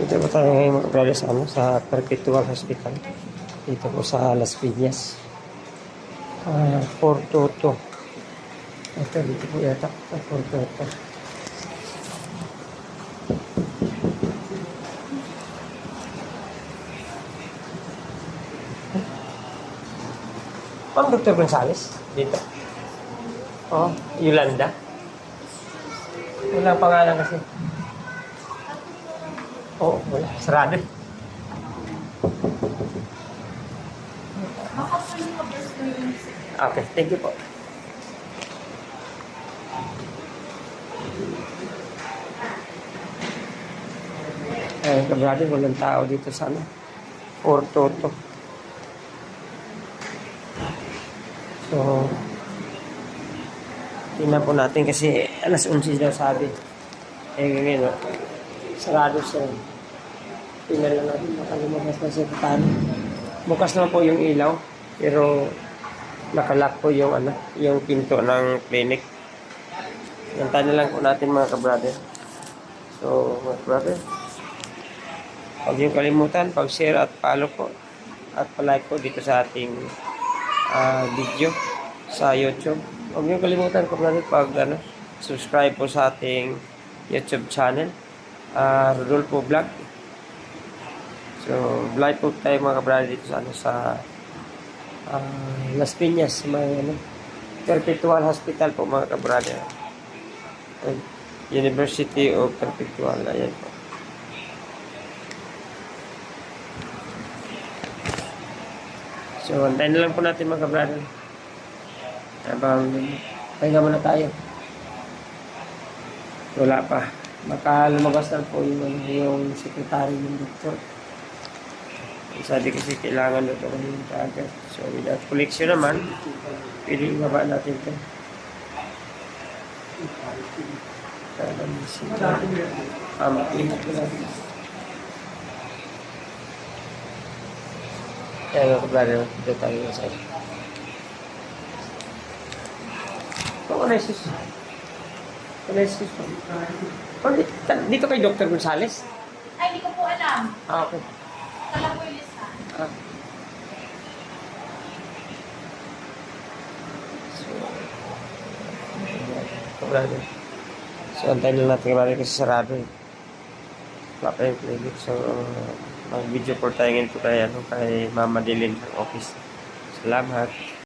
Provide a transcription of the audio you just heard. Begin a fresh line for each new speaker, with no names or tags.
Dito po tayo ngayon mga brother sa, sa Perpetual Hospital. Dito po sa Las Piñas. 422. Ito, dito po yata. 422. Ang Dr. Gonzales? Dito. Oh, Yolanda. Walang pangalan kasi. Oo, wala. Sarado. Okay, thank you po. Eh, kabrado, walang tao dito sa ano. Toto. So, tingnan po natin kasi alas 11 daw sabi. Eh, ngayon, sarado siya. Tingnan lang natin, makalumabas na siya paano. Bukas naman po yung ilaw, pero nakalock po yung, yung pinto ng clinic. Yantayin na lang po natin mga kabrother. So, mga kabrother, huwag niyong kalimutan, pag-share at follow po. At pa-like po dito sa ating video sa YouTube. Huwag niyong kalimutan kabrother subscribe po sa ating YouTube channel. Rodolfo Vlog. So, live po tayo mga kabrother dito sa Las Piñas, may Perpetual Hospital po mga kabrother. University of Perpetual. Ayan po. So, antayin na lang po natin mga kabrother. Habang pahinga muna tayo. Wala pa. Baka lumabas na po yung sekretary ng doktor. Sabi kasi kailangan ito yung agad. So, without collection naman, pwede ibaba natin ito. Makinig ko natin. Kaya mga kabrother, dito tayo sa iyo. Analysis po. Dito kay Dr. Gonzales?
Ay, hindi ko po alam.
Okay.
Kala po yung listahan.
Kabrother. So, antayin lang natin kabrother kasi sarado eh. Wala pa yung clinic. So, mag-video po tayo ngayon po kay Mama Dilin ng office. Salamat.